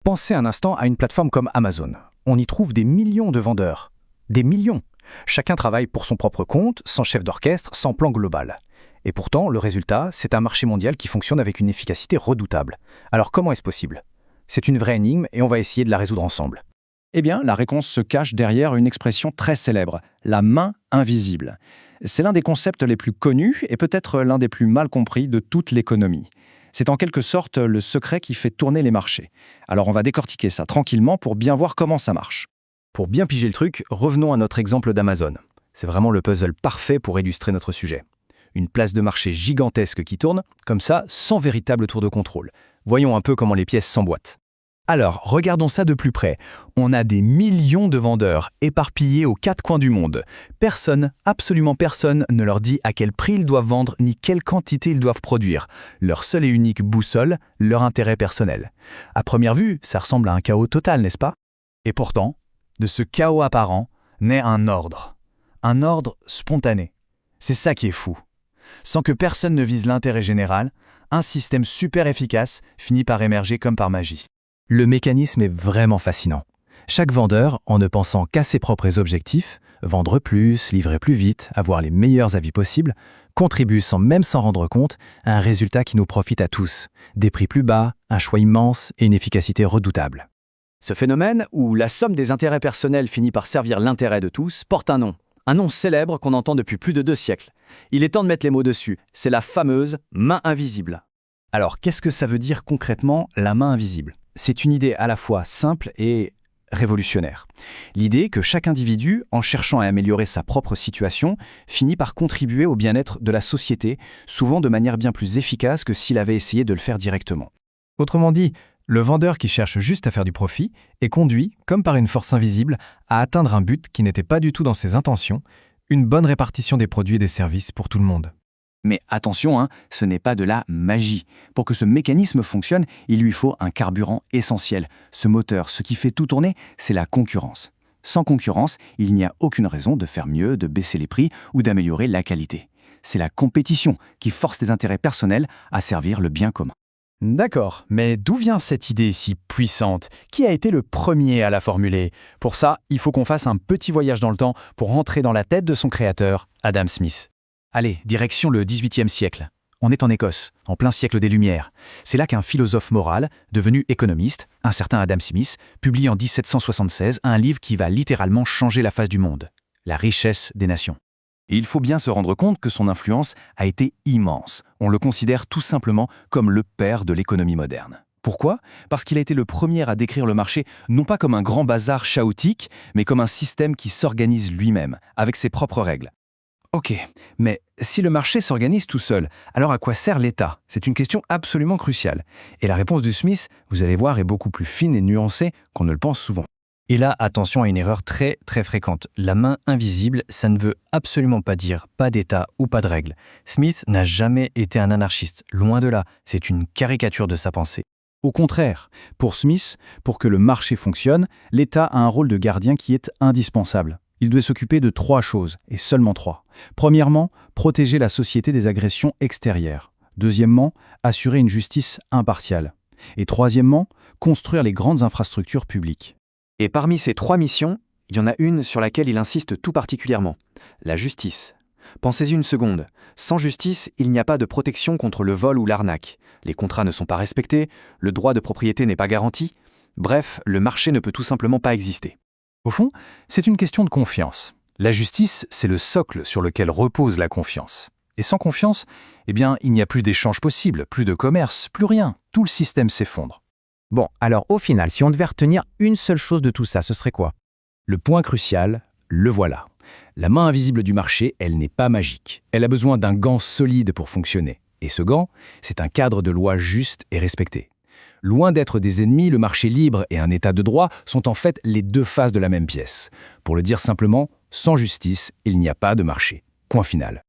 Pensez un instant à une plateforme comme Amazon. On y trouve des millions de vendeurs. Des millions. Chacun travaille pour son propre compte, sans chef d'orchestre, sans plan global. Et pourtant, le résultat, c'est un marché mondial qui fonctionne avec une efficacité redoutable. Alors comment est-ce possible? C'est une vraie énigme et on va essayer de la résoudre ensemble. Eh bien, la réponse se cache derrière une expression très célèbre, la main invisible. C'est l'un des concepts les plus connus et peut-être l'un des plus mal compris de toute l'économie. C'est en quelque sorte le secret qui fait tourner les marchés. Alors on va décortiquer ça tranquillement pour bien voir comment ça marche. Pour bien piger le truc, revenons à notre exemple d'Amazon. C'est vraiment le puzzle parfait pour illustrer notre sujet. Une place de marché gigantesque qui tourne, comme ça, sans véritable tour de contrôle. Voyons un peu comment les pièces s'emboîtent. Alors, regardons ça de plus près. On a des millions de vendeurs éparpillés aux quatre coins du monde. Personne, absolument personne, ne leur dit à quel prix ils doivent vendre ni quelle quantité ils doivent produire. Leur seule et unique boussole, leur intérêt personnel. À première vue, ça ressemble à un chaos total, n'est-ce pas? Et pourtant, de ce chaos apparent, naît un ordre. Un ordre spontané. C'est ça qui est fou. Sans que personne ne vise l'intérêt général, un système super efficace finit par émerger comme par magie. Le mécanisme est vraiment fascinant. Chaque vendeur, en ne pensant qu'à ses propres objectifs, vendre plus, livrer plus vite, avoir les meilleurs avis possibles, contribue sans même s'en rendre compte à un résultat qui nous profite à tous. Des prix plus bas, un choix immense et une efficacité redoutable. Ce phénomène, où la somme des intérêts personnels finit par servir l'intérêt de tous, porte un nom. Un nom célèbre qu'on entend depuis plus de 2 siècles. Il est temps de mettre les mots dessus. C'est la fameuse main invisible. Alors, qu'est-ce que ça veut dire concrètement, la main invisible? C'est une idée à la fois simple et révolutionnaire. L'idée que chaque individu, en cherchant à améliorer sa propre situation, finit par contribuer au bien-être de la société, souvent de manière bien plus efficace que s'il avait essayé de le faire directement. Autrement dit, le vendeur qui cherche juste à faire du profit est conduit, comme par une force invisible, à atteindre un but qui n'était pas du tout dans ses intentions, une bonne répartition des produits et des services pour tout le monde. Mais attention, ce n'est pas de la magie. Pour que ce mécanisme fonctionne, il lui faut un carburant essentiel. Ce moteur, ce qui fait tout tourner, c'est la concurrence. Sans concurrence, il n'y a aucune raison de faire mieux, de baisser les prix ou d'améliorer la qualité. C'est la compétition qui force les intérêts personnels à servir le bien commun. D'accord, mais d'où vient cette idée si puissante? Qui a été le premier à la formuler? Pour ça, il faut qu'on fasse un petit voyage dans le temps pour entrer dans la tête de son créateur, Adam Smith. Allez, direction le XVIIIe siècle. On est en Écosse, en plein siècle des Lumières. C'est là qu'un philosophe moral, devenu économiste, un certain Adam Smith, publie en 1776 un livre qui va littéralement changer la face du monde. La richesse des nations. Et il faut bien se rendre compte que son influence a été immense. On le considère tout simplement comme le père de l'économie moderne. Pourquoi? Parce qu'il a été le premier à décrire le marché non pas comme un grand bazar chaotique, mais comme un système qui s'organise lui-même, avec ses propres règles. Ok, mais si le marché s'organise tout seul, alors à quoi sert l'État? C'est une question absolument cruciale. Et la réponse de Smith, vous allez voir, est beaucoup plus fine et nuancée qu'on ne le pense souvent. Et là, attention à une erreur très fréquente. La main invisible, ça ne veut absolument pas dire pas d'État ou pas de règles. Smith n'a jamais été un anarchiste, loin de là, c'est une caricature de sa pensée. Au contraire, pour Smith, pour que le marché fonctionne, l'État a un rôle de gardien qui est indispensable. Il doit s'occuper de 3 choses, et seulement 3. Premièrement, protéger la société des agressions extérieures. Deuxièmement, assurer une justice impartiale. Et troisièmement, construire les grandes infrastructures publiques. Et parmi ces 3 missions, il y en a une sur laquelle il insiste tout particulièrement, la justice. Pensez-y une seconde. Sans justice, il n'y a pas de protection contre le vol ou l'arnaque. Les contrats ne sont pas respectés, le droit de propriété n'est pas garanti. Bref, le marché ne peut tout simplement pas exister. Au fond, c'est une question de confiance. La justice, c'est le socle sur lequel repose la confiance. Et sans confiance, il n'y a plus d'échange possible, plus de commerce, plus rien. Tout le système s'effondre. Bon, alors au final, si on devait retenir une seule chose de tout ça, ce serait quoi? Le point crucial, le voilà. La main invisible du marché, elle n'est pas magique. Elle a besoin d'un gant solide pour fonctionner. Et ce gant, c'est un cadre de loi juste et respecté. Loin d'être des ennemis, le marché libre et un état de droit sont en fait les 2 faces de la même pièce. Pour le dire simplement, sans justice, il n'y a pas de marché. Point final.